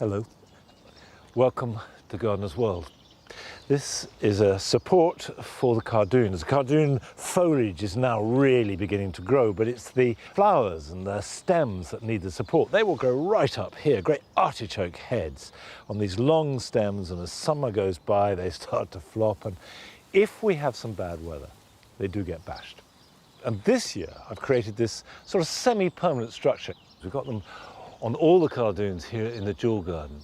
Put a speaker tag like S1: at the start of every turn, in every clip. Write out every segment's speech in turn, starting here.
S1: Hello. Welcome to Gardener's World. This is a support for the cardoons. The cardoon foliage is now really beginning to grow, but it's the flowers and the stems that need the support. They will grow right up here, great artichoke heads on these long stems, and as summer goes by, they start to flop. And if we have some bad weather, they do get bashed. And this year, I've created this sort of semi-permanent structure. We've got them on all the cardoons here in the jewel garden.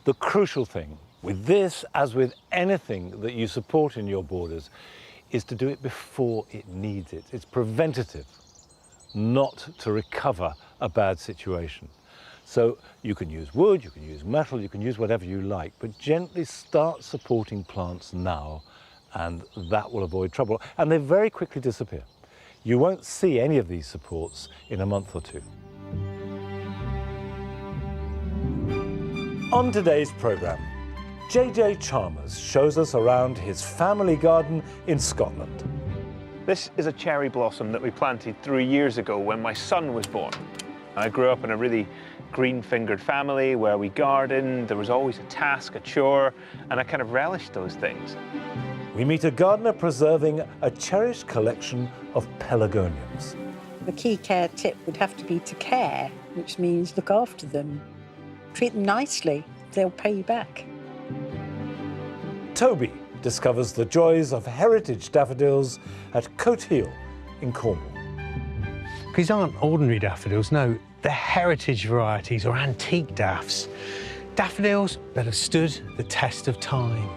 S1: The crucial thing with this, as with anything that you support in your borders, is to do it before it needs it. It's preventative, not to recover a bad situation. So you can use wood, you can use metal, you can use whatever you like, but gently start supporting plants now, and that will avoid trouble. And they very quickly disappear. You won't see any of these supports in a month or two. On today's programme, JJ Chalmers shows us around his family garden in Scotland.
S2: This is a cherry blossom that we planted 3 years ago when my son was born. I grew up in a really green-fingered family where we gardened. There was always a task, a chore, and I kind of relished those things.
S1: We meet a gardener preserving a cherished collection of pelargoniums.
S3: The key care tip would have to be to care, which means look after them. Treat them nicely, they'll pay you back.
S1: Toby discovers the joys of heritage daffodils at Coat Heel in Cornwall.
S4: These aren't ordinary daffodils, no, they're heritage varieties or antique daffs. Daffodils that have stood the test of time.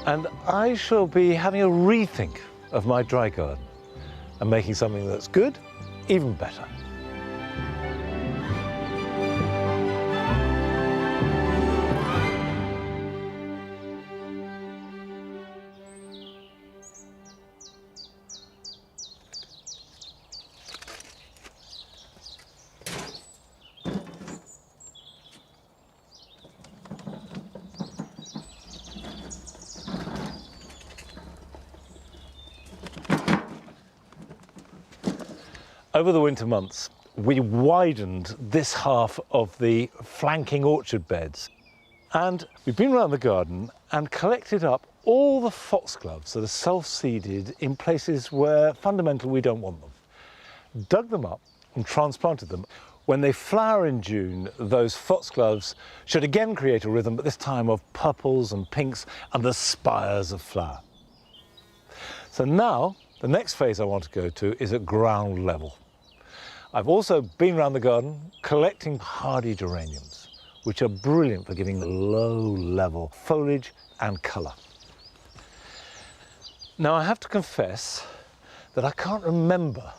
S1: And I shall be having a rethink of my dry garden and making something that's good even better. Over the winter months, we widened this half of the flanking orchard beds. And we've been around the garden and collected up all the foxgloves that are self-seeded in places where fundamentally we don't want them. Dug them up and transplanted them. When they flower in June, those foxgloves should again create a rhythm, but this time of purples and pinks and the spires of flower. So now, the next phase I want to go to is at ground level. I've also been around the garden collecting hardy geraniums, which are brilliant for giving low-level foliage and colour. Now, I have to confess that I can't remember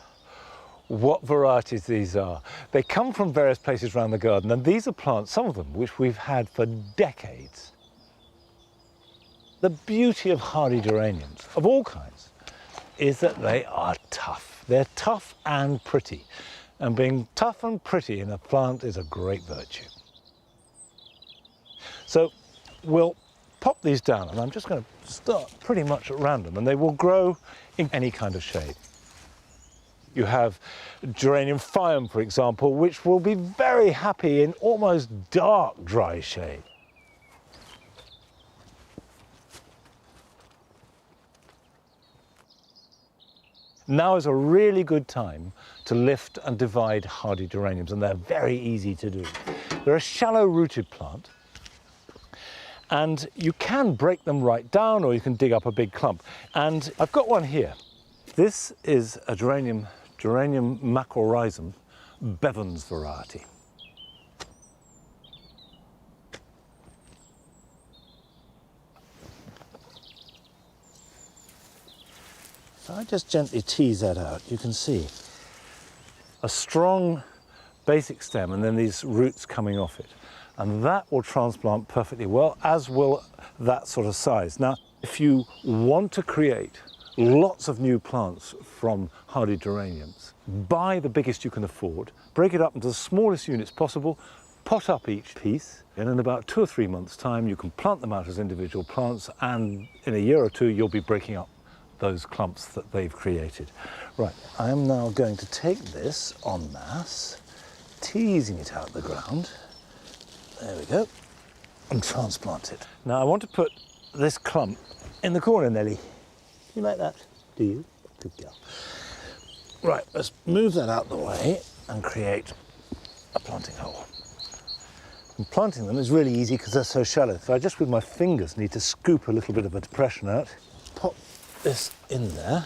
S1: what varieties these are. They come from various places around the garden, and these are plants, some of them, which we've had for decades. The beauty of hardy geraniums, of all kinds, is that they are tough. They're tough and pretty. And being tough and pretty in a plant is a great virtue. So we'll pop these down, and I'm just going to start pretty much at random, and they will grow in any kind of shade. You have geranium phaeum, for example, which will be very happy in almost dark, dry shade. Now is a really good time to lift and divide hardy geraniums, and they're very easy to do. They're a shallow-rooted plant, and you can break them right down, or you can dig up a big clump. And I've got one here. This is a geranium macrorhizum, Bevan's variety. So I just gently tease that out. You can see a strong basic stem and then these roots coming off it. And that will transplant perfectly well, as will that sort of size. Now, if you want to create lots of new plants from hardy geraniums, buy the biggest you can afford, break it up into the smallest units possible, pot up each piece, and in about 2 or 3 months' time, you can plant them out as individual plants, and in a year or two, you'll be breaking up those clumps that they've created. Right, I am now going to take this en masse, teasing it out of the ground. There we go. And transplant it. Now I want to put this clump in the corner, Nelly. You like that? Do you? Good girl. Right, let's move that out the way and create a planting hole. And planting them is really easy because they're so shallow. So I just with my fingers need to scoop a little bit of a depression out, pop this in there.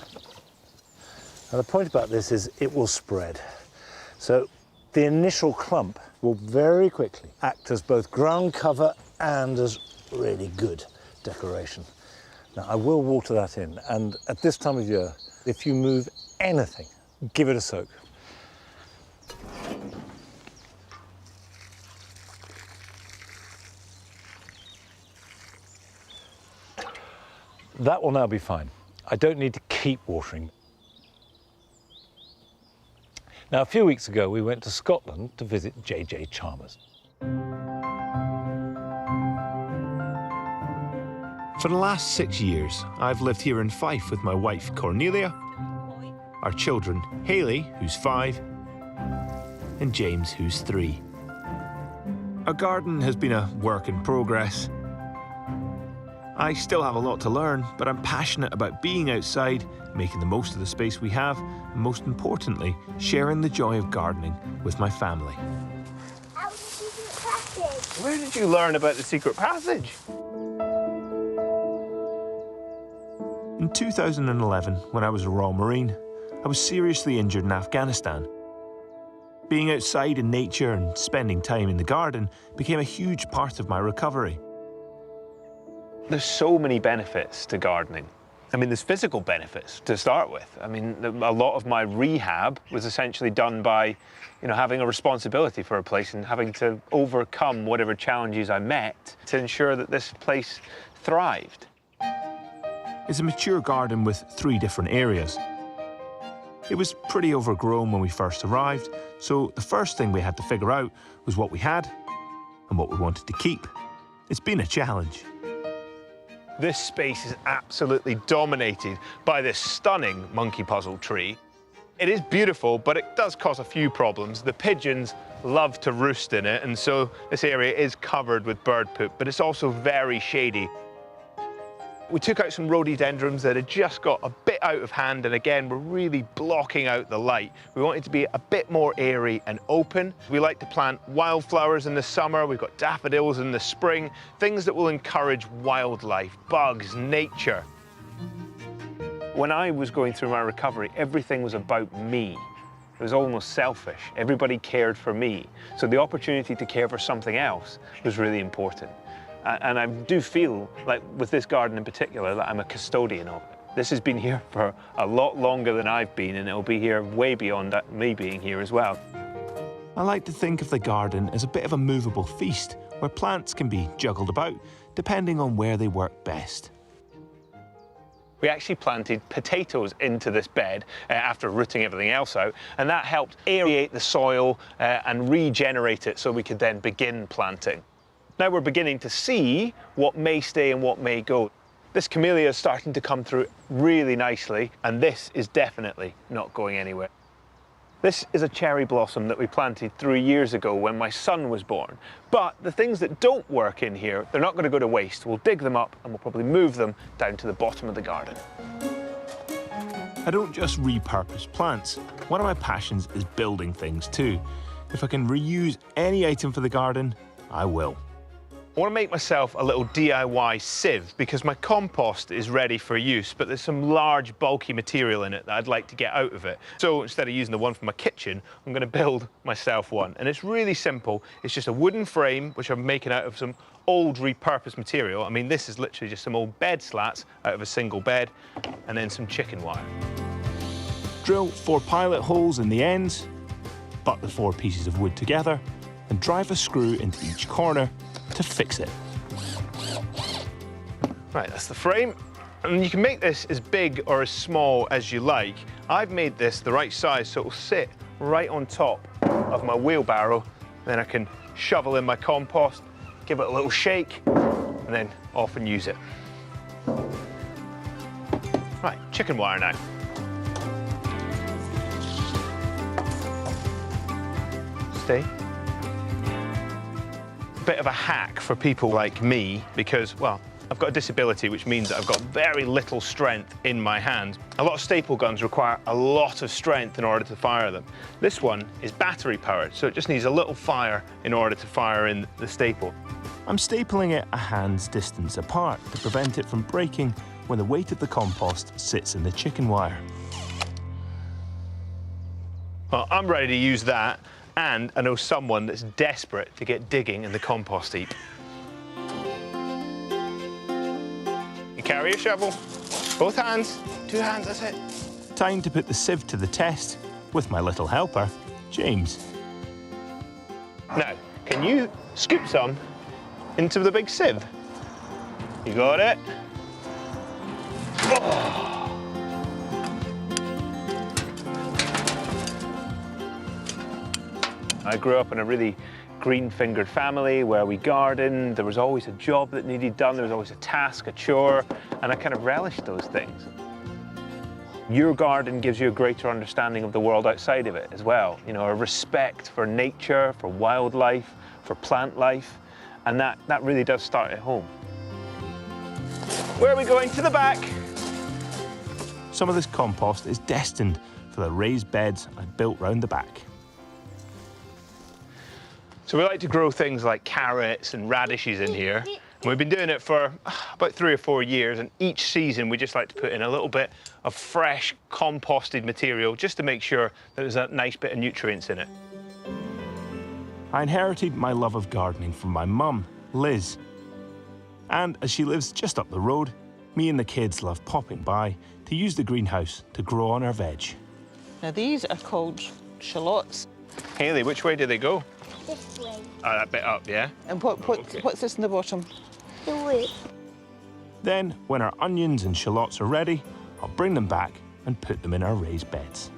S1: And the point about this is it will spread. So the initial clump will very quickly act as both ground cover and as really good decoration. Now I will water that in, and at this time of year, if you move anything, give it a soak. That will now be fine. I don't need to keep watering. Now, a few weeks ago, we went to Scotland to visit J.J. Chalmers.
S2: For the last 6 years, I've lived here in Fife with my wife, Cornelia, our children, Hayley, who's 5, and James, who's 3. Our garden has been a work in progress. I still have a lot to learn, but I'm passionate about being outside, making the most of the space we have, and most importantly, sharing the joy of gardening with my family. Where did you learn about the secret passage? In 2011, when I was a Royal Marine, I was seriously injured in Afghanistan. Being outside in nature and spending time in the garden became a huge part of my recovery. There's so many benefits to gardening. I mean, there's physical benefits to start with. I mean, a lot of my rehab was essentially done by, having a responsibility for a place and having to overcome whatever challenges I met to ensure that this place thrived. It's a mature garden with 3 different areas. It was pretty overgrown when we first arrived, so the first thing we had to figure out was what we had and what we wanted to keep. It's been a challenge. This space is absolutely dominated by this stunning monkey puzzle tree. It is beautiful, but it does cause a few problems. The pigeons love to roost in it, and so this area is covered with bird poop, but it's also very shady. We took out some rhododendrons that had just got a bit out of hand, and again, were really blocking out the light. We wanted to be a bit more airy and open. We like to plant wildflowers in the summer. We've got daffodils in the spring, things that will encourage wildlife, bugs, nature. When I was going through my recovery, everything was about me. It was almost selfish. Everybody cared for me. So the opportunity to care for something else was really important. And I do feel like, with this garden in particular, that I'm a custodian of it. This has been here for a lot longer than I've been, and it'll be here way beyond me being here as well. I like to think of the garden as a bit of a movable feast, where plants can be juggled about, depending on where they work best. We actually planted potatoes into this bed after rooting everything else out, and that helped aerate the soil and regenerate it so we could then begin planting. Now we're beginning to see what may stay and what may go. This camellia is starting to come through really nicely, and this is definitely not going anywhere. This is a cherry blossom that we planted 3 years ago when my son was born. But the things that don't work in here, they're not going to go to waste. We'll dig them up and we'll probably move them down to the bottom of the garden. I don't just repurpose plants. One of my passions is building things too. If I can reuse any item for the garden, I will. I want to make myself a little DIY sieve because my compost is ready for use, but there's some large, bulky material in it that I'd like to get out of it. So instead of using the one from my kitchen, I'm going to build myself one. And it's really simple. It's just a wooden frame, which I'm making out of some old repurposed material. I mean, this is literally just some old bed slats out of a single bed, and then some chicken wire. Drill 4 pilot holes in the ends, butt the 4 pieces of wood together, and drive a screw into each corner to fix it. Right, that's the frame. And you can make this as big or as small as you like. I've made this the right size so it will sit right on top of my wheelbarrow. Then I can shovel in my compost, give it a little shake, and then off and use it. Right, chicken wire now. Stay. bit of a hack for people like me because, well, I've got a disability, which means that I've got very little strength in my hand. A lot of staple guns require a lot of strength in order to fire them. This one is battery powered, so it just needs a little fire in order to fire in the staple.
S5: I'm stapling it a hand's distance apart to prevent it from breaking when the weight of the compost sits in the chicken wire.
S2: Well, I'm ready to use that, and I know someone that's desperate to get digging in the compost heap. You carry a shovel, both hands, 2 hands, that's it.
S5: Time to put the sieve to the test with my little helper, James.
S2: Now, can you scoop some into the big sieve? You got it? Oh. I grew up in a really green-fingered family where we gardened. There was always a job that needed done. There was always a task, a chore, and I kind of relished those things. Your garden gives you a greater understanding of the world outside of it as well. You know, a respect for nature, for wildlife, for plant life, and that really does start at home. Where are we going? To the back.
S5: Some of this compost is destined for the raised beds I've built round the back.
S2: So we like to grow things like carrots and radishes in here. And we've been doing it for about 3 or 4 years, and each season we just like to put in a little bit of fresh composted material just to make sure that there's a nice bit of nutrients in it.
S5: I inherited my love of gardening from my mum, Liz. And as she lives just up the road, me and the kids love popping by to use the greenhouse to grow on our veg.
S6: Now these are called shallots.
S2: Hayley, which way do they go?
S7: This way.
S2: Oh, that bit up, yeah?
S6: And what's this in the bottom?
S7: The root.
S5: Then, when our onions and shallots are ready, I'll bring them back and put them in our raised beds.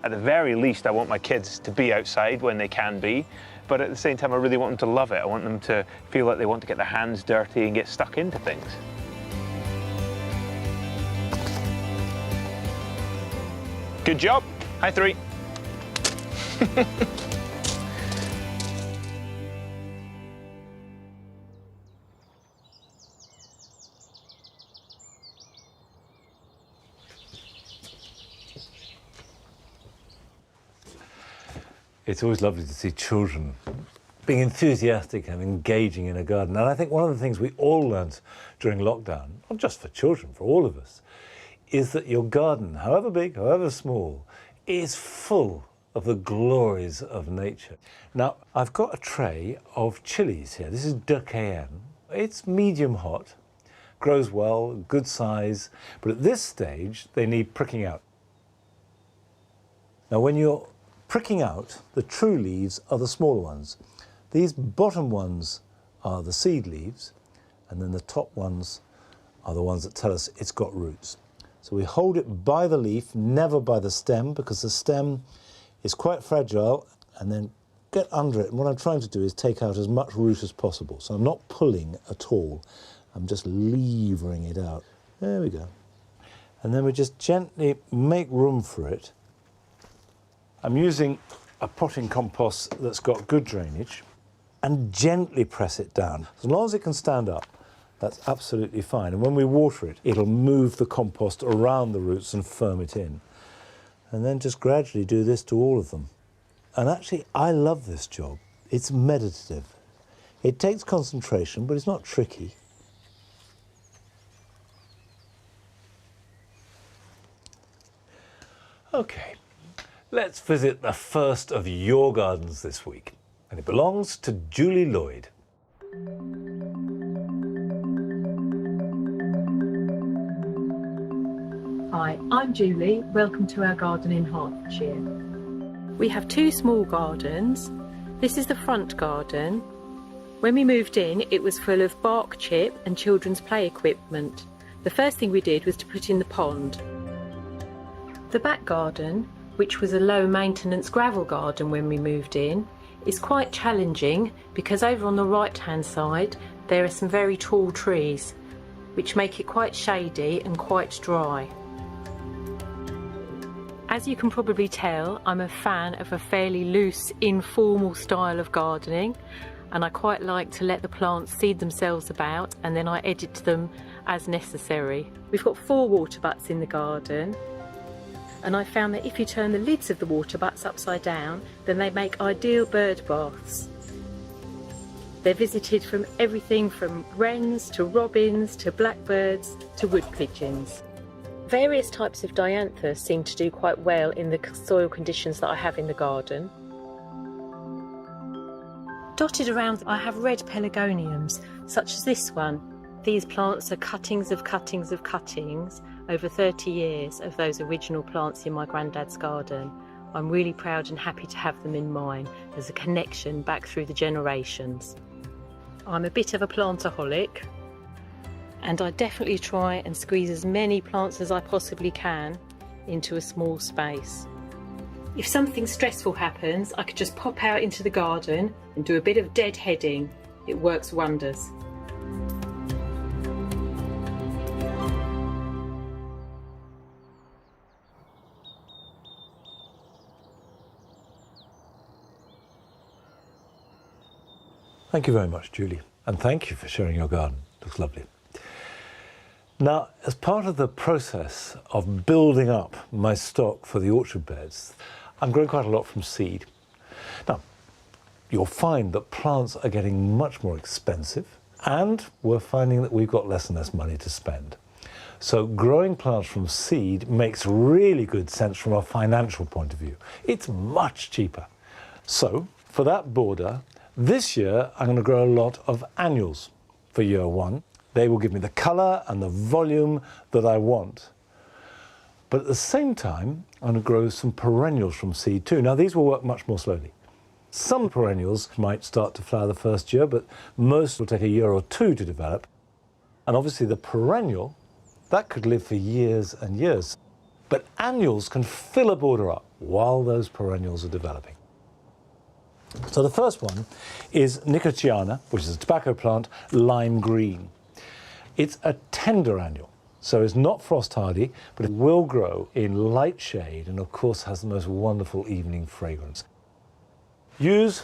S2: At the very least, I want my kids to be outside when they can be, but at the same time, I really want them to love it. I want them to feel like they want to get their hands dirty and get stuck into things. Good job. Hi, 3.
S1: It's always lovely to see children being enthusiastic and engaging in a garden. And I think one of the things we all learnt during lockdown, not just for children, for all of us, is that your garden, however big, however small, is full of the glories of nature. Now, I've got a tray of chilies here. This is de Cayenne. It's medium hot, grows well, good size, but at this stage, they need pricking out. Now, when you're pricking out, the true leaves are the smaller ones. These bottom ones are the seed leaves, and then the top ones are the ones that tell us it's got roots. So we hold it by the leaf, never by the stem, because the stem is quite fragile, and then get under it. And what I'm trying to do is take out as much root as possible. So I'm not pulling at all, I'm just levering it out. There we go. And then we just gently make room for it. I'm using a potting compost that's got good drainage, and gently press it down. As long as it can stand up, that's absolutely fine. And when we water it, it'll move the compost around the roots and firm it in. And then just gradually do this to all of them. And actually, I love this job. It's meditative. It takes concentration, but it's not tricky. Okay. Let's visit the first of your gardens this week, and it belongs to Julie Lloyd.
S8: Hi, I'm Julie. Welcome to our garden in Hertfordshire. We have 2 small gardens. This is the front garden. When we moved in, it was full of bark chip and children's play equipment. The first thing we did was to put in the pond. The back garden, which was a low maintenance gravel garden when we moved in, is quite challenging because over on the right hand side there are some very tall trees which make it quite shady and quite dry. As you can probably tell, I'm a fan of a fairly loose, informal style of gardening. and I quite like to let the plants seed themselves about, and then I edit them as necessary. We've got 4 water butts in the garden, and I found that if you turn the lids of the water butts upside down, then they make ideal bird baths. They're visited from everything from wrens to robins to blackbirds to wood pigeons. Various types of dianthus seem to do quite well in the soil conditions that I have in the garden. Dotted around I have red pelargoniums, such as this one. These plants are cuttings of cuttings of cuttings over 30 years of those original plants in my granddad's garden. I'm really proud and happy to have them in mine. There's a connection back through the generations. I'm a bit of a plantaholic, and I definitely try and squeeze as many plants as I possibly can into a small space. If something stressful happens, I could just pop out into the garden and do a bit of deadheading. It works wonders.
S1: Thank you very much, Julie, and thank you for sharing your garden. It looks lovely. Now, as part of the process of building up my stock for the orchard beds, I'm growing quite a lot from seed. Now, you'll find that plants are getting much more expensive, and we're finding that we've got less and less money to spend. So growing plants from seed makes really good sense from a financial point of view. It's much cheaper. So for that border, this year I'm going to grow a lot of annuals for year 1. They will give me the colour and the volume that I want. But at the same time, I'm going to grow some perennials from seed too. Now these will work much more slowly. Some perennials might start to flower the first year, but most will take a year or 2 to develop. And obviously the perennial, that could live for years and years. But annuals can fill a border up while those perennials are developing. So the first one is Nicotiana, which is a tobacco plant, lime green. It's a tender annual, so it's not frost hardy, but it will grow in light shade and of course has the most wonderful evening fragrance. Use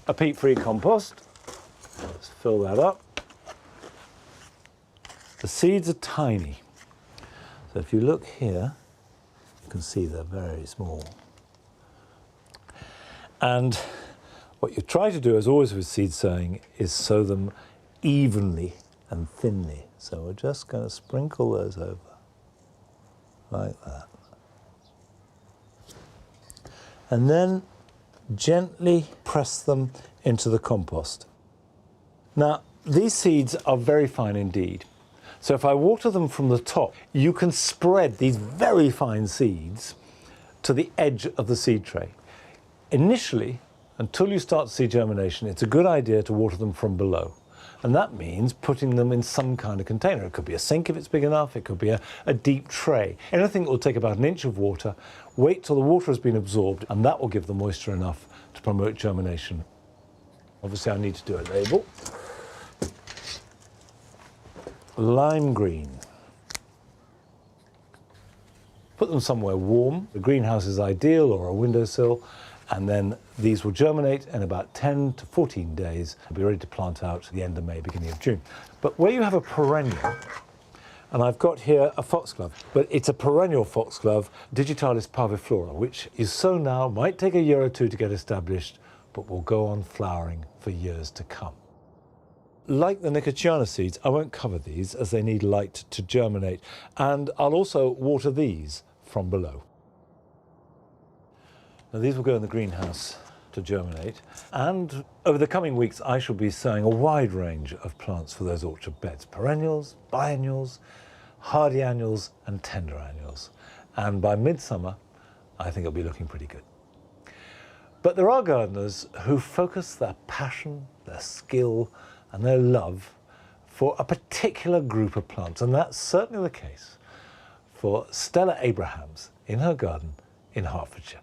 S1: a peat-free compost. Let's fill that up. The seeds are tiny. So if you look here, you can see they're very small. And what you try to do, as always with seed sowing, is sow them evenly and thinly. So we're just going to sprinkle those over, like that. And then gently press them into the compost. Now, these seeds are very fine indeed. So if I water them from the top, you can spread these very fine seeds to the edge of the seed tray. Initially, until you start to see germination, it's a good idea to water them from below. And that means putting them in some kind of container. It could be a sink if it's big enough, it could be a deep tray. Anything that will take about 1 inch of water, wait till the water has been absorbed, and that will give the moisture enough to promote germination. Obviously I need to do a label. Lime green. Put them somewhere warm. The greenhouse is ideal, or a windowsill. And then these will germinate in about 10 to 14 days. They'll be ready to plant out at the end of May, beginning of June. But where you have a perennial, and I've got here a foxglove, but it's a perennial foxglove, Digitalis parviflora, which is sown now, might take a year or 2 to get established, but will go on flowering for years to come. Like the Nicotiana seeds, I won't cover these as they need light to germinate, and I'll also water these from below. Now these will go in the greenhouse to germinate, and over the coming weeks I shall be sowing a wide range of plants for those orchard beds. Perennials, biennials, hardy annuals and tender annuals. And by midsummer I think it'll be looking pretty good. But there are gardeners who focus their passion, their skill and their love for a particular group of plants, and that's certainly the case for Stella Abrahams in her garden in Hertfordshire.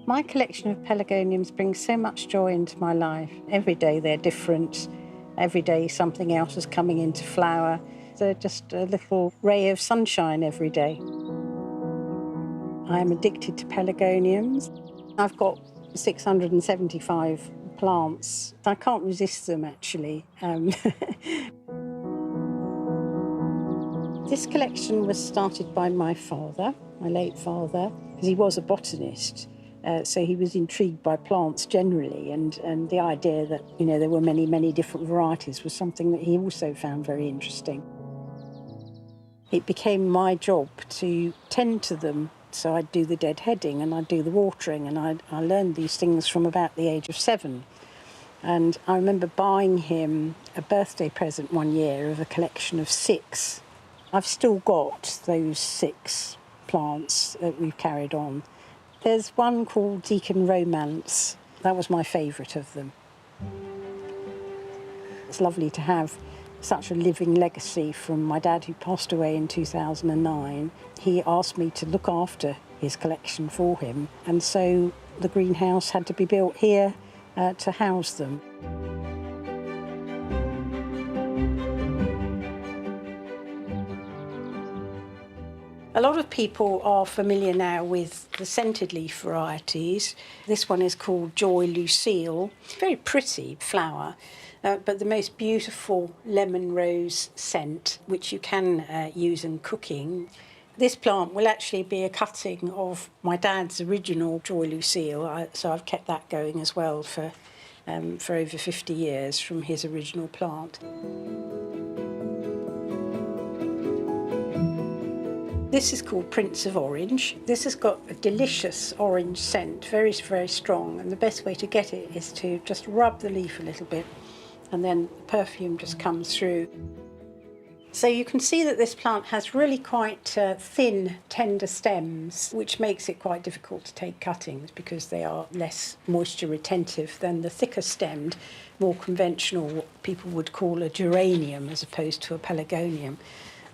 S3: My collection of pelargoniums brings so much joy into my life. Every day they're different. Every day something else is coming into flower. just a little ray of sunshine every day. I am addicted to pelargoniums. I've got 675 plants. I can't resist them, actually. This collection was started by my father, my late father, because he was a botanist. So he was intrigued by plants generally, and the idea that, you know, there were many, many different varieties was something that he also found very interesting. It became my job to tend to them. So I'd do the deadheading and I'd do the watering, and I learned these things from about the age of 7. And I remember buying him a birthday present one year of a collection of 6. I've still got those 6 plants that we've carried on. There's one called Deacon Romance. That was my favourite of them. It's lovely to have such a living legacy from my dad, who passed away in 2009. He asked me to look after his collection for him, and so the greenhouse had to be built here to house them. A lot of people are familiar now with the scented leaf varieties. This one is called Joy Lucille. Very pretty flower, but the most beautiful lemon rose scent, which you can use in cooking. This plant will actually be a cutting of my dad's original Joy Lucille, so I've kept that going as well for over 50 years from his original plant. This is called Prince of Orange. This has got a delicious orange scent, very, very strong, and the best way to get it is to just rub the leaf a little bit, and then the perfume just comes through. So you can see that this plant has really quite thin, tender stems, which makes it quite difficult to take cuttings because they are less moisture retentive than the thicker stemmed, more conventional, what people would call a geranium as opposed to a pelargonium.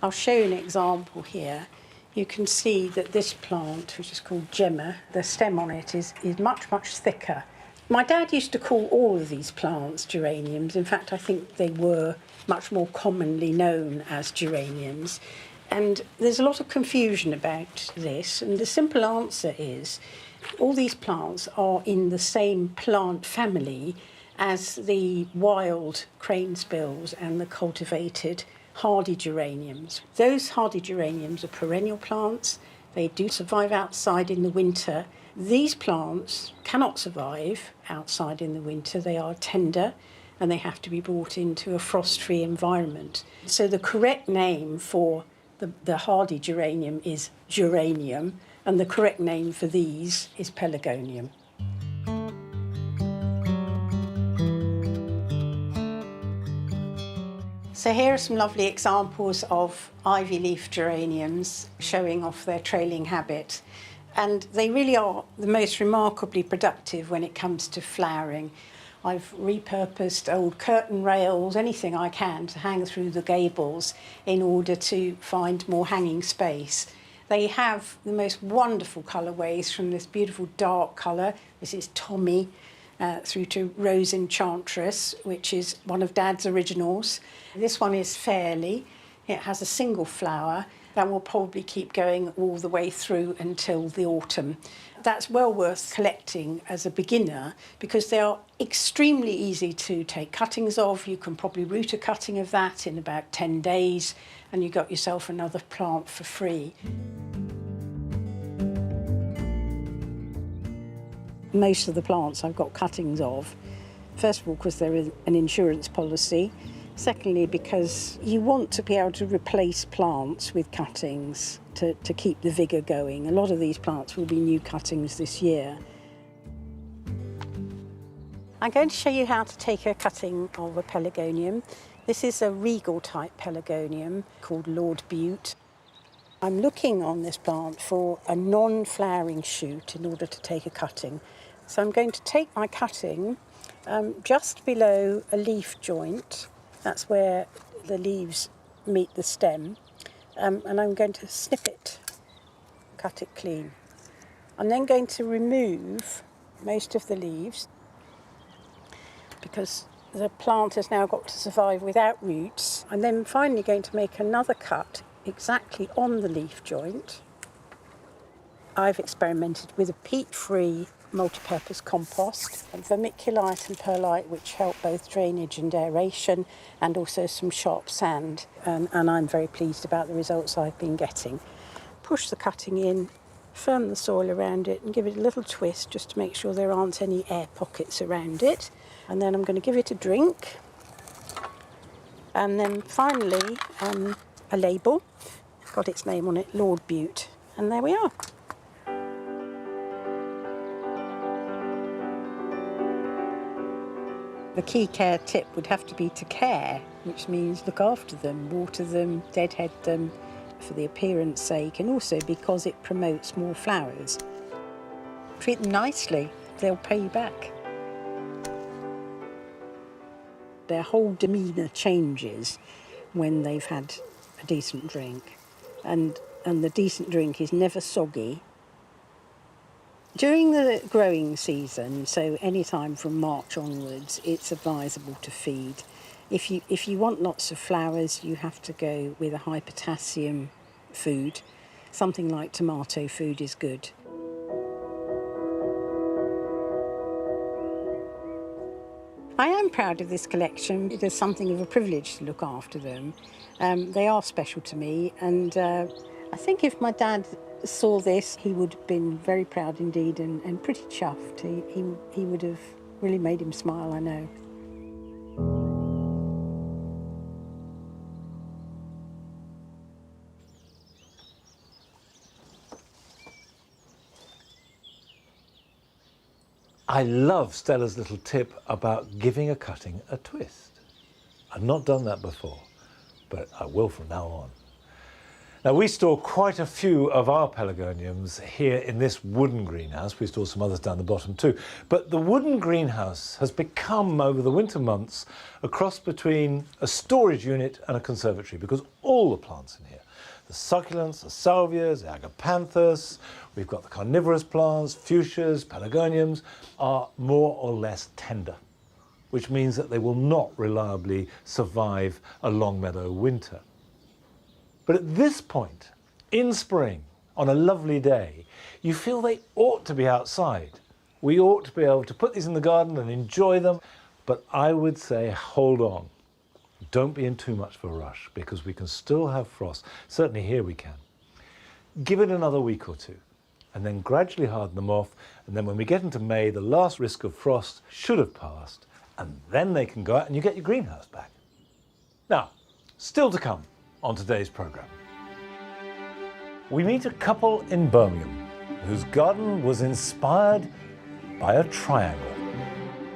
S3: I'll show you an example here. You can see that this plant, which is called Gemma, the stem on it is much, much thicker. My dad used to call all of these plants geraniums. In fact, I think they were much more commonly known as geraniums. And there's a lot of confusion about this, and the simple answer is all these plants are in the same plant family as the wild cranesbills and the cultivated hardy geraniums. Those hardy geraniums are perennial plants. They do survive outside in the winter. These plants cannot survive outside in the winter. They are tender and they have to be brought into a frost-free environment. So the correct name for the hardy geranium is geranium, and the correct name for these is pelargonium. So here are some lovely examples of ivy leaf geraniums showing off their trailing habit. And they really are the most remarkably productive when it comes to flowering. I've repurposed old curtain rails, anything I can, to hang through the gables in order to find more hanging space. They have the most wonderful colourways, from this beautiful dark colour, this is Tommy, through to Rose Enchantress, which is one of Dad's originals. This one is Fairly. It has a single flower that will probably keep going all the way through until the autumn. That's well worth collecting as a beginner because they are extremely easy to take cuttings of. You can probably root a cutting of that in about 10 days and you got yourself another plant for free. Most of the plants I've got cuttings of. First of all, because there is an insurance policy. Secondly, because you want to be able to replace plants with cuttings to keep the vigour going. A lot of these plants will be new cuttings this year. I'm going to show you how to take a cutting of a pelargonium. This is a regal type pelargonium called Lord Bute. I'm looking on this plant for a non-flowering shoot in order to take a cutting. So I'm going to take my cutting just below a leaf joint. That's where the leaves meet the stem. And I'm going to snip it, cut it clean. I'm then going to remove most of the leaves because the plant has now got to survive without roots. I'm then finally going to make another cut exactly on the leaf joint. I've experimented with a peat-free multi-purpose compost, and vermiculite and perlite, which help both drainage and aeration, and also some sharp sand, and I'm very pleased about the results I've been getting. Push the cutting in, firm the soil around it and give it a little twist just to make sure there aren't any air pockets around it, and then I'm going to give it a drink. And then finally a label, got its name on it, Lord Bute, and there we are. The key care tip would have to be to care, which means look after them, water them, deadhead them for the appearance sake, and also because it promotes more flowers. Treat them nicely, they'll pay you back. Their whole demeanour changes when they've had a decent drink, and the decent drink is never soggy. During the growing season, so any time from March onwards, it's advisable to feed. If you want lots of flowers, you have to go with a high potassium food. Something like tomato food is good. I am proud of this collection. It is something of a privilege to look after them. They are special to me, and I think if my dad saw this, he would have been very proud indeed and pretty chuffed. He would have really made him smile, I know.
S1: I love Stella's little tip about giving a cutting a twist. I've not done that before, but I will from now on. Now, we store quite a few of our pelargoniums here in this wooden greenhouse. We store some others down the bottom too. But the wooden greenhouse has become, over the winter months, a cross between a storage unit and a conservatory, because all the plants in here, the succulents, the salvias, the agapanthus, we've got the carnivorous plants, fuchsias, pelargoniums, are more or less tender, which means that they will not reliably survive a Longmeadow winter. But at this point, in spring, on a lovely day, you feel they ought to be outside. We ought to be able to put these in the garden and enjoy them, but I would say hold on. Don't be in too much of a rush, because we can still have frost. Certainly here we can. Give it another week or two, and then gradually harden them off, and then when we get into May, the last risk of frost should have passed, and then they can go out and you get your greenhouse back. Now, still to come on today's programme. We meet a couple in Birmingham whose garden was inspired by a triangle.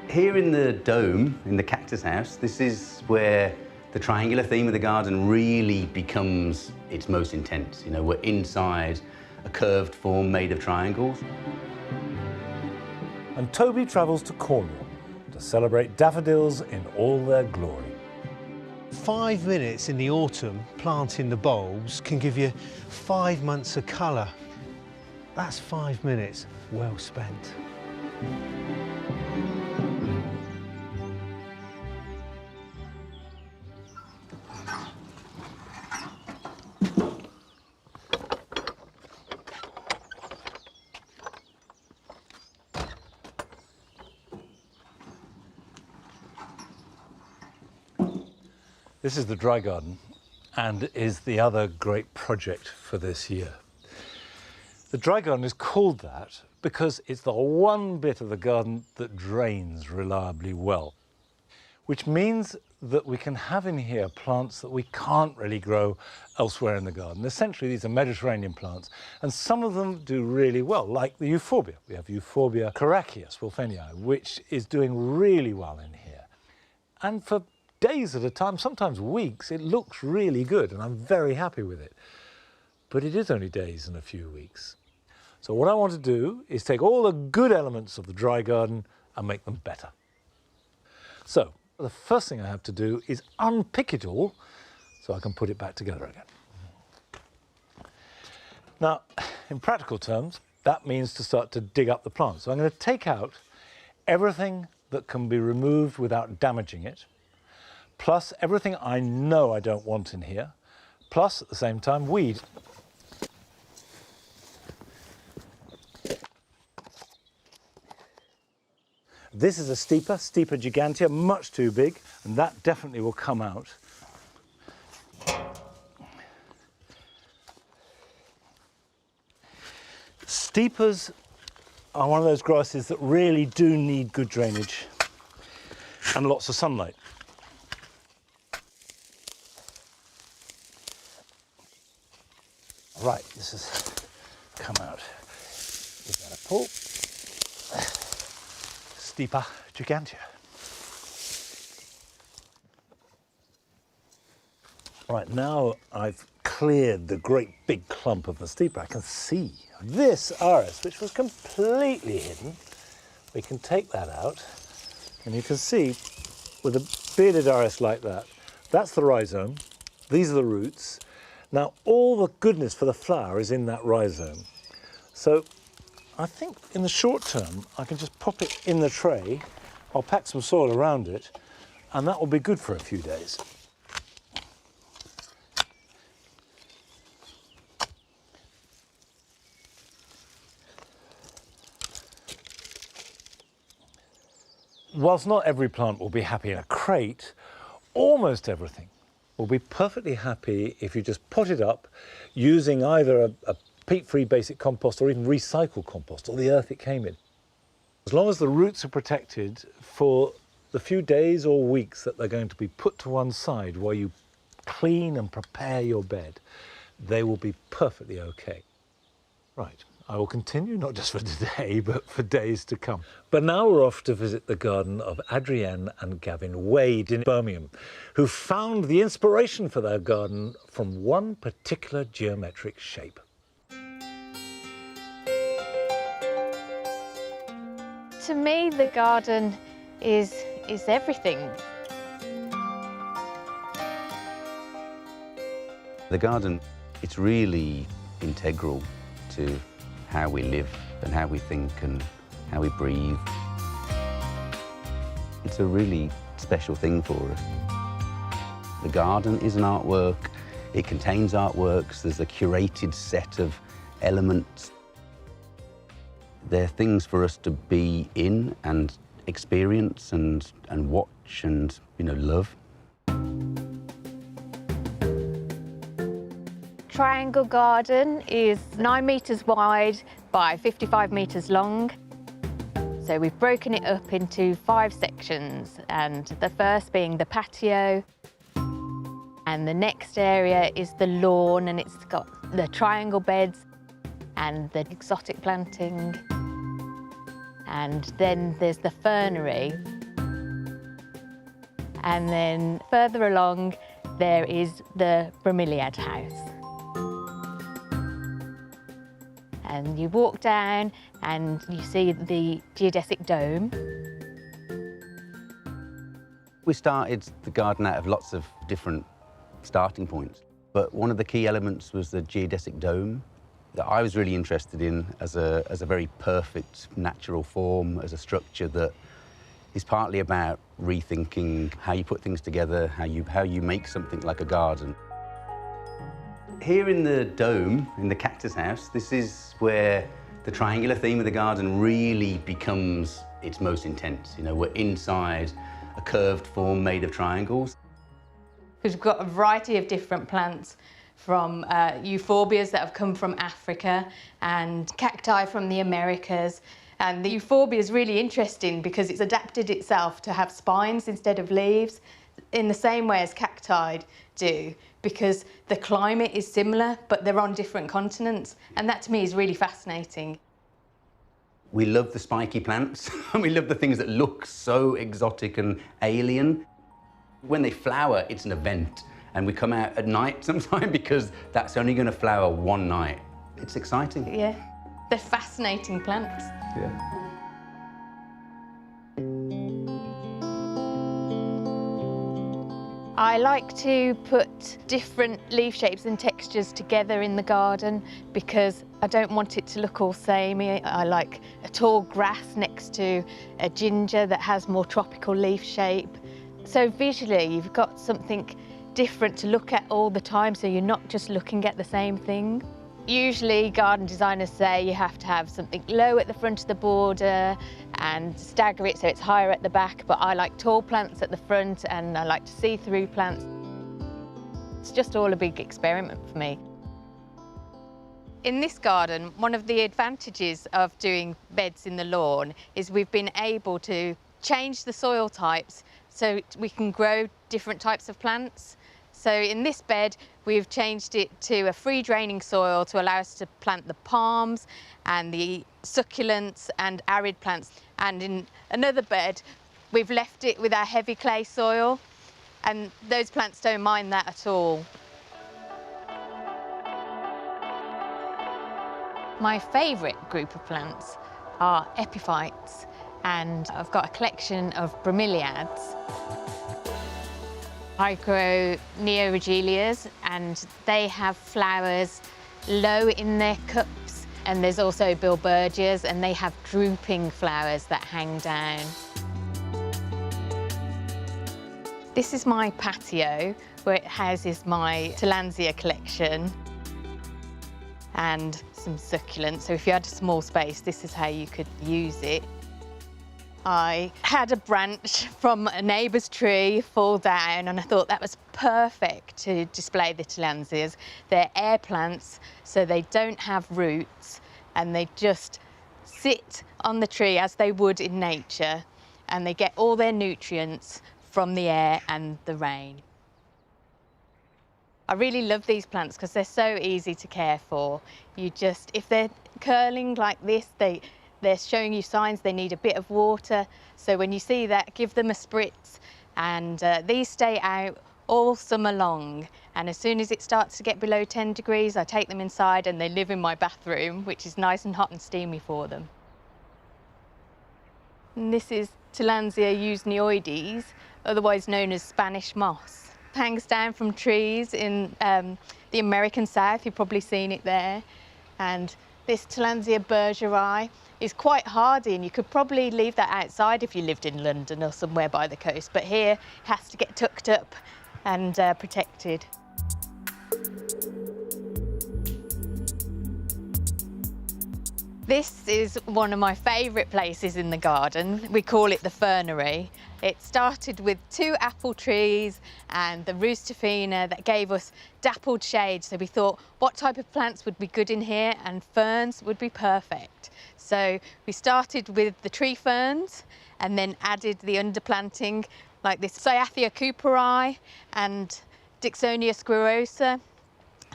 S9: Here in the dome, in the cactus house, this is where the triangular theme of the garden really becomes its most intense. You know, we're inside a curved form made of triangles.
S1: And Toby travels to Cornwall to celebrate daffodils in all their glory.
S4: 5 minutes in the autumn planting the bulbs can give you 5 months of colour. That's 5 minutes well spent.
S1: This is the dry garden and is the other great project for this year. The dry garden is called that because it's the one bit of the garden that drains reliably well, which means that we can have in here plants that we can't really grow elsewhere in the garden. Essentially, these are Mediterranean plants, and some of them do really well, like the euphorbia. We have Euphorbia coraceus wolfenii, which is doing really well in here. And for days at a time, sometimes weeks, it looks really good, and I'm very happy with it. But it is only days and a few weeks. So what I want to do is take all the good elements of the dry garden and make them better. So the first thing I have to do is unpick it all so I can put it back together again. Now, in practical terms, that means to start to dig up the plant. So I'm going to take out everything that can be removed without damaging it, plus everything I know I don't want in here, plus at the same time weed. This is a Stipa gigantea, much too big, and that definitely will come out. Stipas are one of those grasses that really do need good drainage and lots of sunlight. Right, this has come out. Give that a pull. Stipa gigantea. Right, now I've cleared the great big clump of the Stipa, I can see this iris, which was completely hidden. We can take that out, and you can see with a bearded iris like that, that's the rhizome, these are the roots. Now all the goodness for the flower is in that rhizome. So I think in the short term, I can just pop it in the tray, I'll pack some soil around it, and that will be good for a few days. Whilst not every plant will be happy in a crate, almost everything will be perfectly happy if you just pot it up using either a peat-free basic compost or even recycled compost, or the earth it came in. As long as the roots are protected for the few days or weeks that they're going to be put to one side while you clean and prepare your bed, they will be perfectly okay. Right. I will continue, not just for today, but for days to come. But now we're off to visit the garden of Adrienne and Gavin Wade in Birmingham, who found the inspiration for their garden from one particular geometric shape.
S10: To me, the garden is everything.
S9: The garden, it's really integral to how we live and how we think and how we breathe. It's a really special thing for us. The garden is an artwork. It contains artworks. There's a curated set of elements. They're things for us to be in and experience and watch and, love.
S10: Triangle garden is 9 metres wide by 55 metres long. So we've broken it up into 5 sections, and the first being the patio, and the next area is the lawn, and it's got the triangle beds and the exotic planting. And then there's the fernery. And then further along there is the bromeliad house. And you walk down and you see the geodesic dome.
S9: We started the garden out of lots of different starting points, but one of the key elements was the geodesic dome that I was really interested in as a very perfect natural form, as a structure that is partly about rethinking how you put things together, how you make something like a garden. Here in the dome, in the cactus house, this is where the triangular theme of the garden really becomes its most intense. We're inside a curved form made of triangles.
S11: We've got a variety of different plants, from euphorbias that have come from Africa and cacti from the Americas. And the euphorbia is really interesting because it's adapted itself to have spines instead of leaves, in the same way as cacti do, because the climate is similar, but they're on different continents. And that to me is really fascinating.
S9: We love the spiky plants, and we love the things that look so exotic and alien. When they flower, it's an event, and we come out at night sometime because that's only going to flower one night. It's exciting.
S11: Yeah, they're fascinating plants.
S9: Yeah.
S10: I like to put different leaf shapes and textures together in the garden because I don't want it to look all samey. I like a tall grass next to a ginger that has more tropical leaf shape. So visually, you've got something different to look at all the time, so you're not just looking at the same thing. Usually garden designers say you have to have something low at the front of the border and stagger it so it's higher at the back, but I like tall plants at the front and I like to see through plants. It's just all a big experiment for me. In this garden, one of the advantages of doing beds in the lawn is we've been able to change the soil types so we can grow different types of plants. So in this bed, we've changed it to a free draining soil to allow us to plant the palms and the succulents and arid plants. And in another bed, we've left it with our heavy clay soil, and those plants don't mind that at all. My favourite group of plants are epiphytes, and I've got a collection of bromeliads. I grow neoregelias, and they have flowers low in their cups, and there's also bilbergias, and they have drooping flowers that hang down. This is my patio, where it houses my Tillandsia collection and some succulents. So if you had a small space, this is how you could use it. I had a branch from a neighbour's tree fall down, and I thought that was perfect to display the Tillandsias. They're air plants, so they don't have roots, and they just sit on the tree as they would in nature, and they get all their nutrients from the air and the rain. I really love these plants because they're so easy to care for. If they're curling like this, they're showing you signs they need a bit of water. So when you see that, give them a spritz. And these stay out all summer long. And as soon as it starts to get below 10 degrees, I take them inside and they live in my bathroom, which is nice and hot and steamy for them. And this is Tillandsia usneoides, otherwise known as Spanish moss. Hangs down from trees in the American South. You've probably seen it there. And this Tillandsia bergeri is quite hardy, and you could probably leave that outside if you lived in London or somewhere by the coast, but here it has to get tucked up and protected. This is one of my favourite places in the garden. We call it the fernery. It started with 2 apple trees and the Roostefina that gave us dappled shade. So we thought, what type of plants would be good in here? And ferns would be perfect. So we started with the tree ferns and then added the underplanting like this Cyathea cooperi and Dixonia squirosa.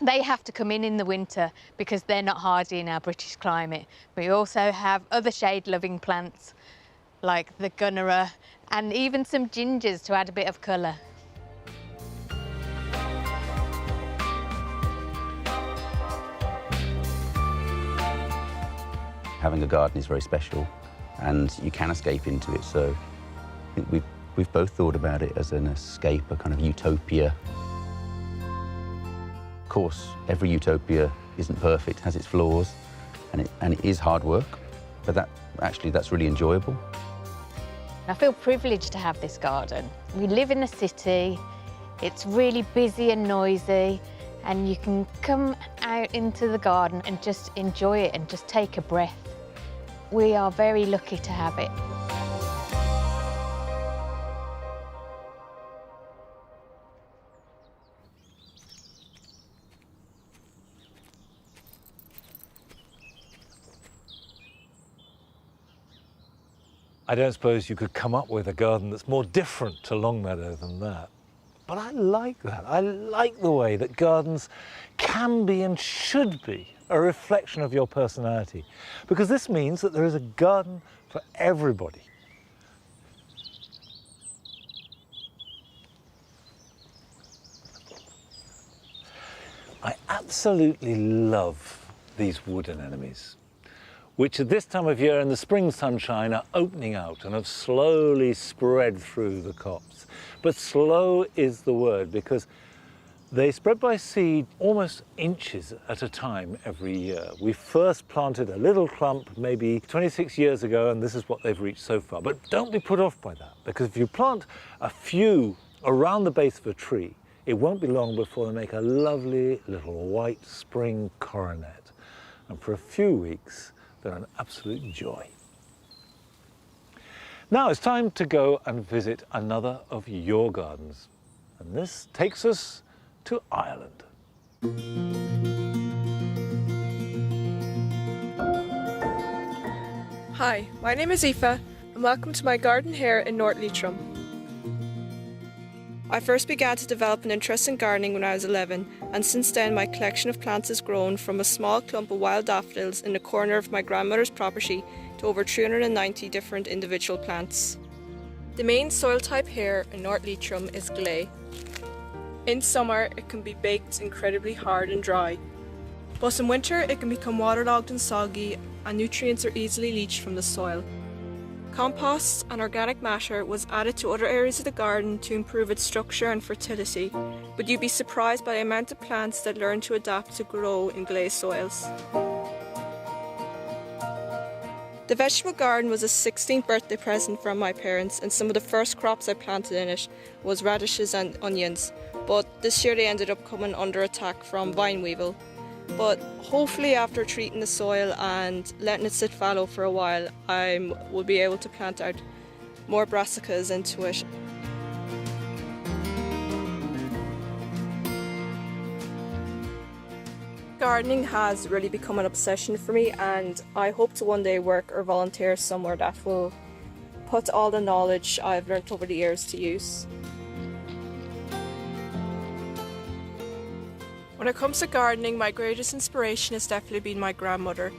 S10: They have to come in the winter because they're not hardy in our British climate. We also have other shade-loving plants like the gunnera and even some gingers to add a bit of colour.
S9: Having a garden is very special and you can escape into it, so I think we've both thought about it as an escape, a kind of utopia. Of course, every utopia isn't perfect, has its flaws, and it is hard work, but that's really enjoyable.
S10: I feel privileged to have this garden. We live in a city, it's really busy and noisy, and you can come out into the garden and just enjoy it and just take a breath. We are very lucky to have it.
S1: I don't suppose you could come up with a garden that's more different to Longmeadow than that. But I like that. I like the way that gardens can be and should be a reflection of your personality, because this means that there is a garden for everybody. I absolutely love these wood anemones, which at this time of year in the spring sunshine are opening out and have slowly spread through the copse. But slow is the word, because They spread by seed almost inches at a time every year. We first planted a little clump maybe 26 years ago, and this is what they've reached so far. But don't be put off by that, because if you plant a few around the base of a tree, it won't be long before they make a lovely little white spring coronet. And for a few weeks, they're an absolute joy. Now it's time to go and visit another of your gardens. And this takes us to Ireland.
S12: Hi, my name is Aoife and welcome to my garden here in North Leitrim. I first began to develop an interest in gardening when I was 11, and since then my collection of plants has grown from a small clump of wild daffodils in the corner of my grandmother's property to over 390 different individual plants. The main soil type here in North Leitrim is clay. In summer it can be baked incredibly hard and dry, but in winter it can become waterlogged and soggy and nutrients are easily leached from the soil. Compost and organic matter was added to other areas of the garden to improve its structure and fertility, but you'd be surprised by the amount of plants that learn to adapt to grow in glazed soils. The vegetable garden was a 16th birthday present from my parents, and some of the first crops I planted in it was radishes and onions, but this year they ended up coming under attack from vine weevil. But hopefully after treating the soil and letting it sit fallow for a while, I will be able to plant out more brassicas into it. Gardening has really become an obsession for me, and I hope to one day work or volunteer somewhere that will put all the knowledge I've learnt over the years to use. When it comes to gardening, my greatest inspiration has definitely been my grandmother.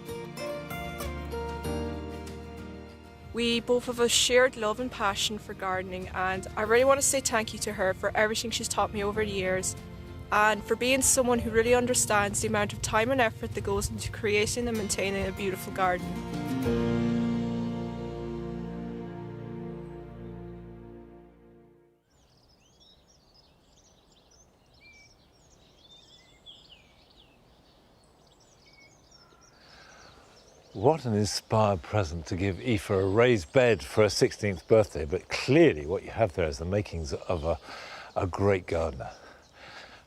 S12: We both have a shared love and passion for gardening, and I really want to say thank you to her for everything she's taught me over the years, and for being someone who really understands the amount of time and effort that goes into creating and maintaining a beautiful garden.
S1: What an inspired present to give Aoife a raised bed for her 16th birthday, but clearly what you have there is the makings of a great gardener.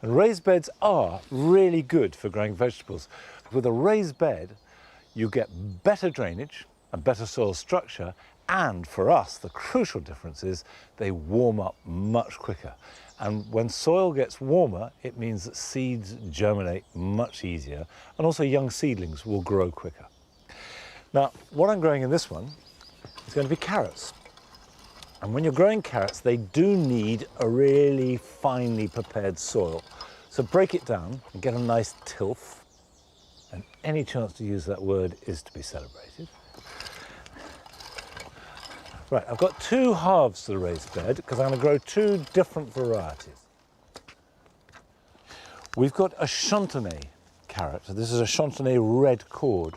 S1: And raised beds are really good for growing vegetables. With a raised bed, you get better drainage and better soil structure, and for us, the crucial difference is they warm up much quicker. And when soil gets warmer, it means that seeds germinate much easier, and also young seedlings will grow quicker. Now, what I'm growing in this one is going to be carrots. And when you're growing carrots, they do need a really finely prepared soil. So break it down and get a nice tilth. And any chance to use that word is to be celebrated. Right, I've got two halves to the raised bed because I'm going to grow two different varieties. We've got a Chantenay carrot. This is a Chantenay red cord.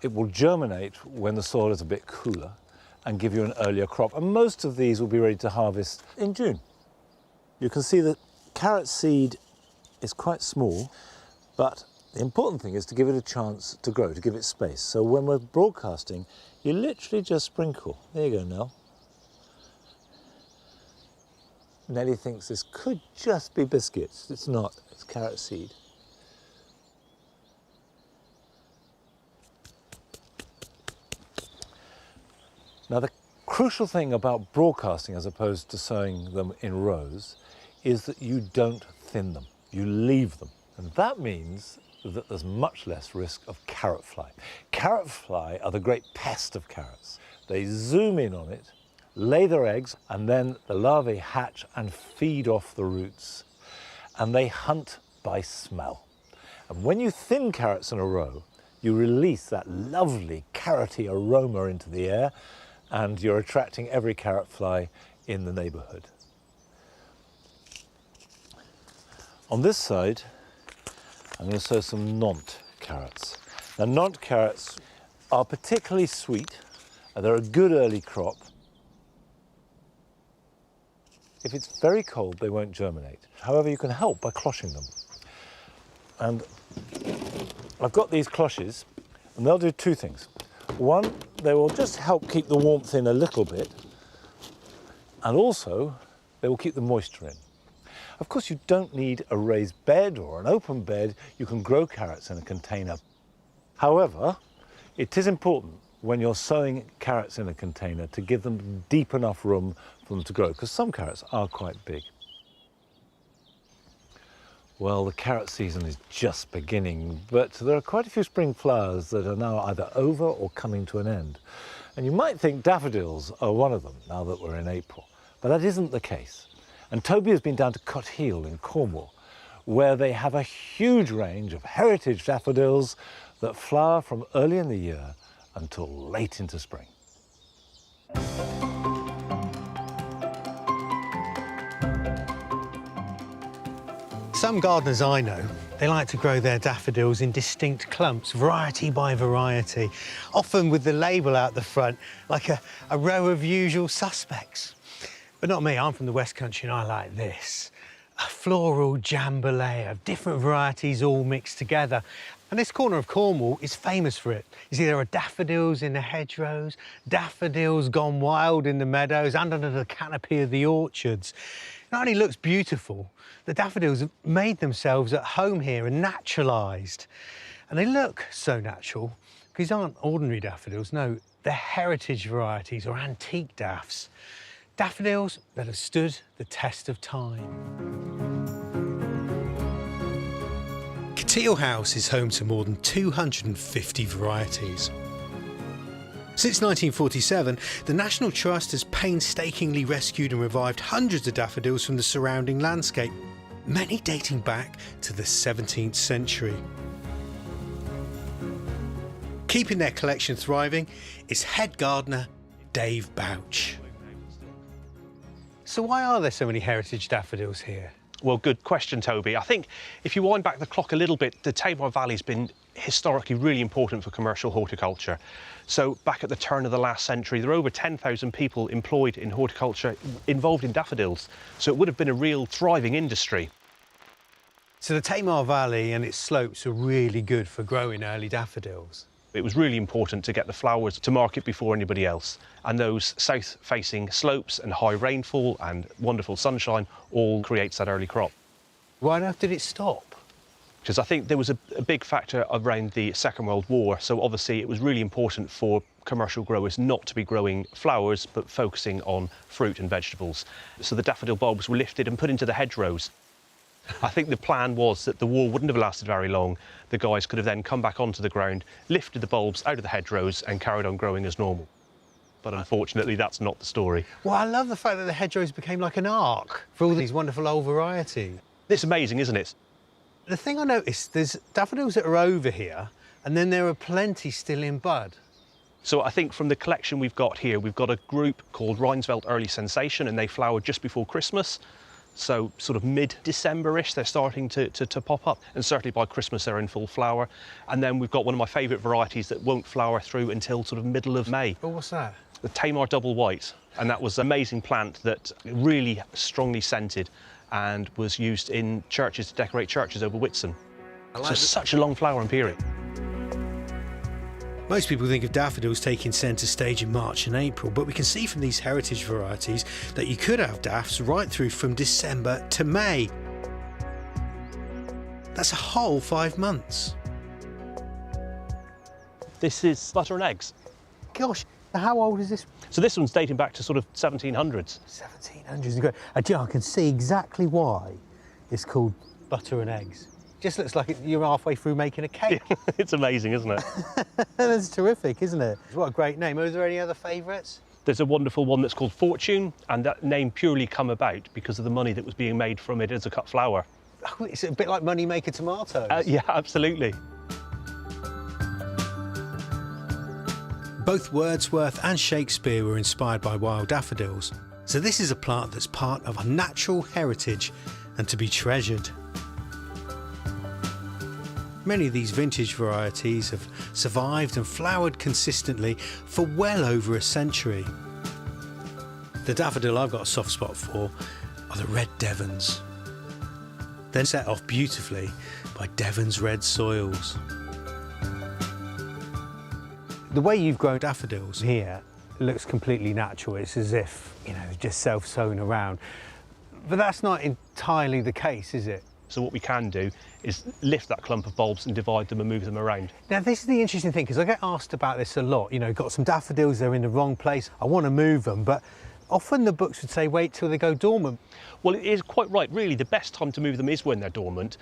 S1: It will germinate when the soil is a bit cooler and give you an earlier crop. And most of these will be ready to harvest in June. You can see that carrot seed is quite small, but the important thing is to give it a chance to grow, to give it space. So when we're broadcasting, you literally just sprinkle. There you go, Nell. Nellie thinks this could just be biscuits. It's not, it's carrot seed. Now, the crucial thing about broadcasting as opposed to sowing them in rows is that you don't thin them, you leave them. And that means that there's much less risk of carrot fly. Carrot fly are the great pest of carrots. They zoom in on it, lay their eggs, and then the larvae hatch and feed off the roots. And they hunt by smell. And when you thin carrots in a row, you release that lovely carroty aroma into the air, and you're attracting every carrot fly in the neighborhood. On this side, I'm going to sow some Nantes carrots. Now, Nantes carrots are particularly sweet, and they're a good early crop. If it's very cold, they won't germinate. However, you can help by cloching them. And I've got these cloches, and they'll do two things. One, they will just help keep the warmth in a little bit, and also they will keep the moisture in. Of course, you don't need a raised bed or an open bed. You can grow carrots in a container. However, it is important when you're sowing carrots in a container to give them deep enough room for them to grow, because some carrots are quite big. Well, the carrot season is just beginning, but there are quite a few spring flowers that are now either over or coming to an end. And you might think daffodils are one of them now that we're in April, but that isn't the case. And Toby has been down to Cothill in Cornwall, where they have a huge range of heritage daffodils that flower from early in the year until late into spring.
S4: Some gardeners I know, they like to grow their daffodils in distinct clumps, variety by variety, often with the label out the front, like a row of usual suspects. But not me, I'm from the West Country and I like this. A floral jambalaya of different varieties all mixed together. And this corner of Cornwall is famous for it. You see, there are daffodils in the hedgerows, daffodils gone wild in the meadows and under the canopy of the orchards. It not only looks beautiful, the daffodils have made themselves at home here and naturalised. And they look so natural because these aren't ordinary daffodils, no, they're heritage varieties or antique daffs. Daffodils that have stood the test of time. Cothill House is home to more than 250 varieties. Since 1947, the National Trust has painstakingly rescued and revived hundreds of daffodils from the surrounding landscape, many dating back to the 17th century. Keeping their collection thriving is head gardener Dave Bouch. So why are there so many heritage daffodils here?
S13: Well, good question, Toby. I think if you wind back the clock a little bit, the Tamar Valley's been historically really important for commercial horticulture. So back at the turn of the last century, there were over 10,000 people employed in horticulture involved in daffodils. So it would have been a real thriving industry.
S4: So the Tamar Valley and its slopes are really good for growing early daffodils.
S13: It was really important to get the flowers to market before anybody else. And those south-facing slopes and high rainfall and wonderful sunshine all creates that early crop.
S4: Why on earth did it stop?
S13: Because I think there was a big factor around the Second World War. So obviously it was really important for commercial growers not to be growing flowers, but focusing on fruit and vegetables. So the daffodil bulbs were lifted and put into the hedgerows. I think the plan was that the war wouldn't have lasted very long. The guys could have then come back onto the ground, lifted the bulbs out of the hedgerows and carried on growing as normal. But unfortunately, that's not the story.
S4: Well, I love the fact that the hedgerows became like an ark for all these wonderful old varieties.
S13: It's amazing, isn't it?
S4: The thing I noticed, there's daffodils that are over here, and then there are plenty still in bud.
S13: So I think from the collection we've got here, we've got a group called Rhinesveld Early Sensation, and they flower just before Christmas. So sort of mid-December-ish, they're starting to pop up. And certainly by Christmas, they're in full flower. And then we've got one of my favourite varieties that won't flower through until sort of middle of May.
S4: Oh, what's that?
S13: The Tamar Double White. And that was an amazing plant that really strongly scented and was used in churches to decorate churches over Whitsun. So such a long flowering period.
S4: Most people think of daffodils taking centre stage in March and April, but we can see from these heritage varieties that you could have daffs right through from December to May. That's a whole 5 months.
S13: This is butter and eggs.
S4: Gosh, how old is this?
S13: So this one's dating back to sort of 1700s.
S4: 1700s. I can see exactly why it's called butter and eggs. Just looks like you're halfway through making a cake.
S13: It's amazing, isn't it?
S4: That's terrific, isn't it? What a great name. Are there any other favourites?
S13: There's a wonderful one that's called Fortune, and that name purely come about because of the money that was being made from it as a cut flower.
S4: Oh, it's a bit like Moneymaker tomatoes.
S13: Yeah, absolutely.
S4: Both Wordsworth and Shakespeare were inspired by wild daffodils, so this is a plant that's part of a natural heritage and to be treasured. Many of these vintage varieties have survived and flowered consistently for well over a century. The daffodil I've got a soft spot for are the red Devons, then set off beautifully by Devon's red soils. The way you've grown daffodils here looks completely natural. It's as if, you know, they're just self-sown around. But that's not entirely the case, is it?
S13: So what we can do is lift that clump of bulbs and divide them and move them around.
S4: Now, this is the interesting thing, because I get asked about this a lot. You know, got some daffodils, they're in the wrong place, I want to move them, but often the books would say wait till they go dormant.
S13: Well, it is quite right. Really, the best time to move them is when they're dormant.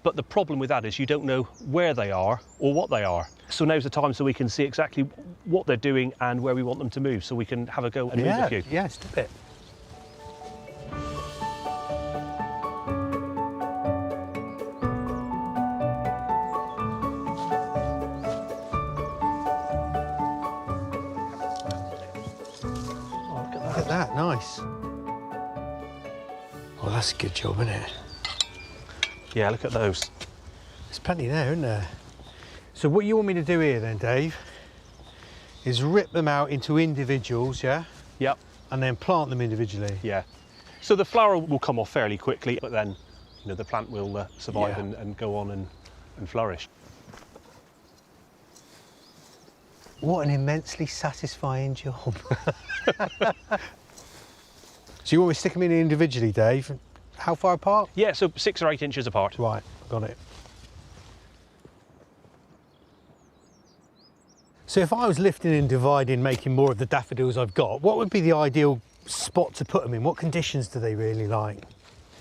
S13: But the problem with that is you don't know where they are or what they are. So now's the time so we can see exactly what they're doing and where we want them to move, so we can have a go and move a few.
S4: Yeah, just a bit. Look at that, nice. Oh, that's a good job, isn't it?
S13: Yeah, look at those.
S4: There's plenty there, isn't there? So what you want me to do here then, Dave, is rip them out into individuals, yeah?
S13: Yep.
S4: And then plant them individually.
S13: Yeah. So the flower will come off fairly quickly, but then, you know, the plant will survive and go on and flourish.
S4: What an immensely satisfying job. So you want me to stick them in individually, Dave? How far apart?
S13: Yeah, so 6 or 8 inches apart.
S4: Right, got it. So if I was lifting and dividing, making more of the daffodils I've got, what would be the ideal spot to put them in? What conditions do they really like?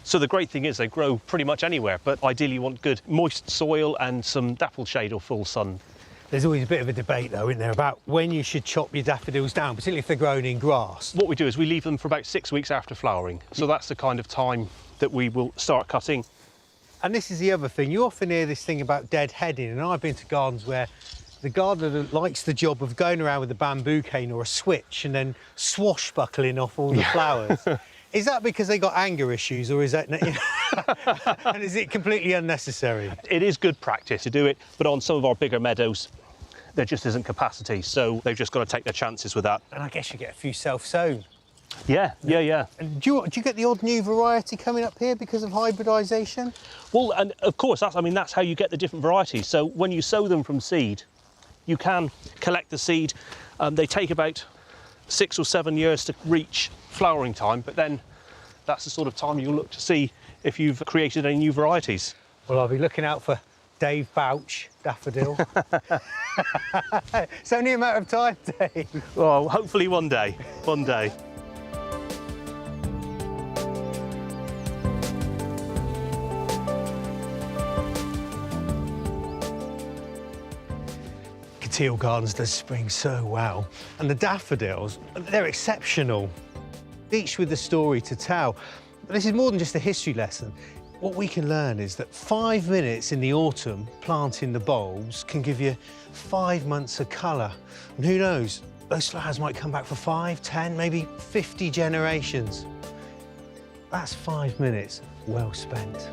S13: So the great thing is they grow pretty much anywhere, but ideally you want good moist soil and some dapple shade or full sun.
S4: There's always a bit of a debate though, isn't there, about when you should chop your daffodils down, particularly if they're grown in grass.
S13: What we do is we leave them for about 6 weeks after flowering. So that's the kind of time that we will start cutting.
S4: And this is the other thing, you often hear this thing about deadheading, and I've been to gardens where the gardener likes the job of going around with a bamboo cane or a switch and then swashbuckling off all the flowers. Is that because they got anger issues, or is that, and is it completely unnecessary?
S13: It is good practice to do it, but on some of our bigger meadows, there just isn't capacity, so they've just got to take their chances with that.
S4: And I guess you get a few self-sown.
S13: Yeah.
S4: And do you get the odd new variety coming up here because of hybridisation?
S13: Well, and of course, that's how you get the different varieties. So when you sow them from seed, you can collect the seed. They take about 6 or 7 years to reach flowering time, but then that's the sort of time you'll look to see if you've created any new varieties.
S4: Well, I'll be looking out for Dave Bouch daffodil. It's only a matter of time, Dave.
S13: Well, hopefully one day. One day.
S4: Teal Gardens does spring so well, and the daffodils, they're exceptional, each with a story to tell. But this is more than just a history lesson. What we can learn is that 5 minutes in the autumn planting the bulbs can give you 5 months of colour. And who knows, those flowers might come back for 5, 10, maybe 50 generations. That's 5 minutes well spent.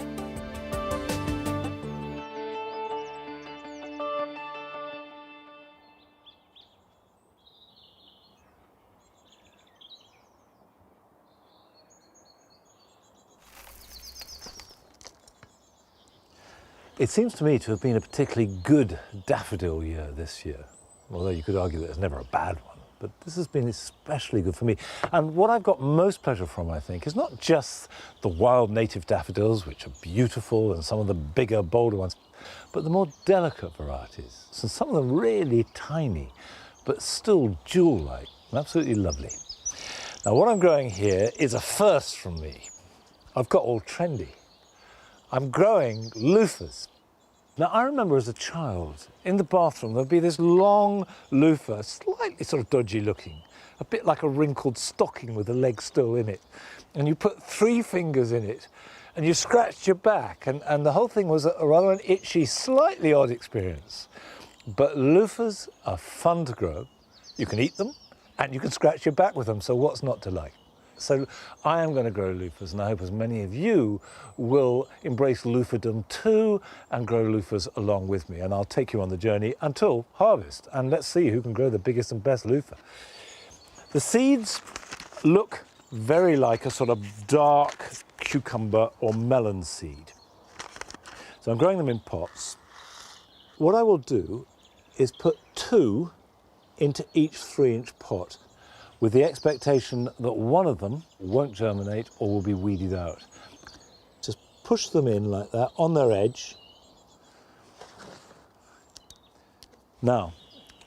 S1: It seems to me to have been a particularly good daffodil year this year, although you could argue that it's never a bad one, but this has been especially good for me. And what I've got most pleasure from, I think, is not just the wild native daffodils, which are beautiful, and some of the bigger, bolder ones, but the more delicate varieties. So some of them really tiny, but still jewel-like and absolutely lovely. Now, what I'm growing here is a first from me. I've got all trendy. I'm growing loofahs. Now, I remember as a child, in the bathroom, there'd be this long loofah, slightly sort of dodgy looking, a bit like a wrinkled stocking with the leg still in it. And you put 3 fingers in it, and you scratched your back, and the whole thing was a rather an itchy, slightly odd experience. But loofahs are fun to grow. You can eat them, and you can scratch your back with them, so what's not to like? So I am going to grow loofahs, and I hope as many of you will embrace looferdom too and grow loofahs along with me. And I'll take you on the journey until harvest, and let's see who can grow the biggest and best loofah. The seeds look very like a sort of dark cucumber or melon seed. So I'm growing them in pots. What I will do is put 2 into each 3-inch pot with the expectation that one of them won't germinate or will be weeded out. Just push them in like that on their edge. Now,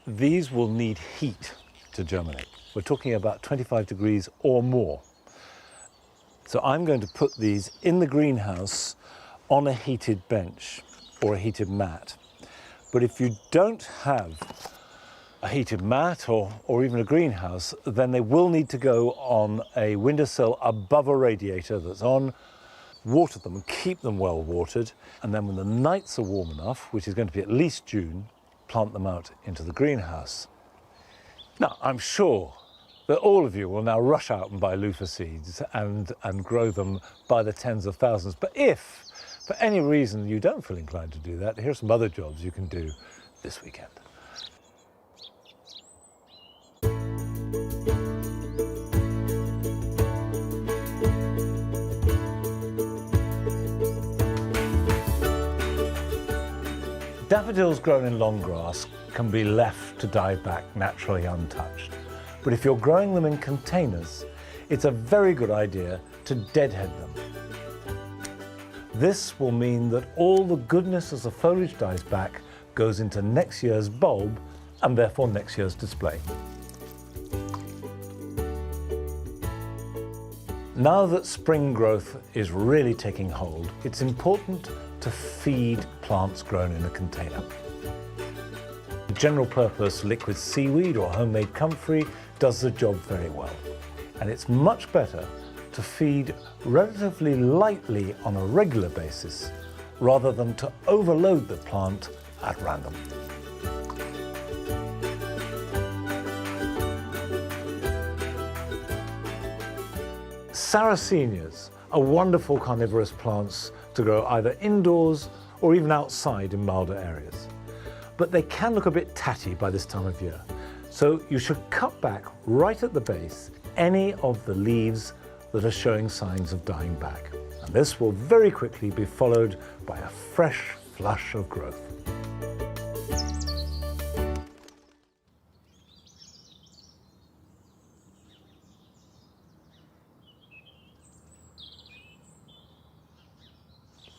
S1: these will need heat to germinate. We're talking about 25 degrees or more. So I'm going to put these in the greenhouse on a heated bench or a heated mat. But if you don't have a heated mat or even a greenhouse, then they will need to go on a windowsill above a radiator that's on. Water them and keep them well watered, and then when the nights are warm enough, which is going to be at least June, plant them out into the greenhouse. Now, I'm sure that all of you will now rush out and buy loofah seeds and grow them by the tens of thousands. But if, for any reason, you don't feel inclined to do that, here are some other jobs you can do this weekend. Daffodils grown in long grass can be left to die back naturally untouched. But if you're growing them in containers, it's a very good idea to deadhead them. This will mean that all the goodness as the foliage dies back goes into next year's bulb and therefore next year's display. Now that spring growth is really taking hold, it's important to feed plants grown in a container. General purpose liquid seaweed or homemade comfrey does the job very well. And it's much better to feed relatively lightly on a regular basis rather than to overload the plant at random. Sarracenias are wonderful carnivorous plants to grow either indoors or even outside in milder areas. But they can look a bit tatty by this time of year. So you should cut back right at the base any of the leaves that are showing signs of dying back. And this will very quickly be followed by a fresh flush of growth.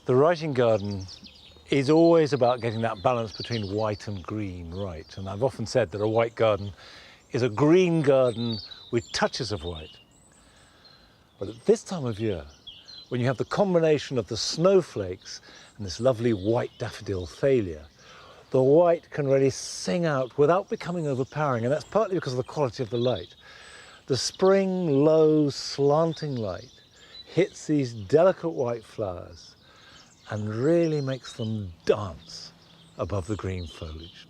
S1: The writing garden is always about getting that balance between white and green right. And I've often said that a white garden is a green garden with touches of white. But at this time of year, when you have the combination of the snowflakes and this lovely white daffodil thalia, the white can really sing out without becoming overpowering, and that's partly because of the quality of the light. The spring, low, slanting light hits these delicate white flowers and really makes them dance above the green foliage.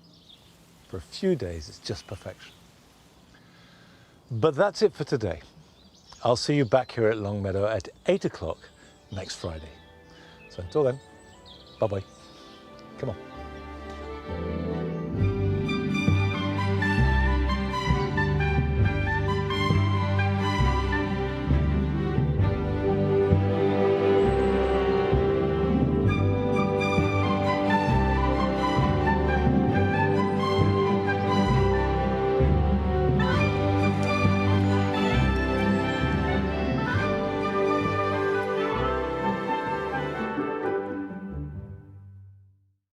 S1: For a few days, it's just perfection. But that's it for today. I'll see you back here at Longmeadow at 8 o'clock next Friday. So until then, bye-bye. Come on.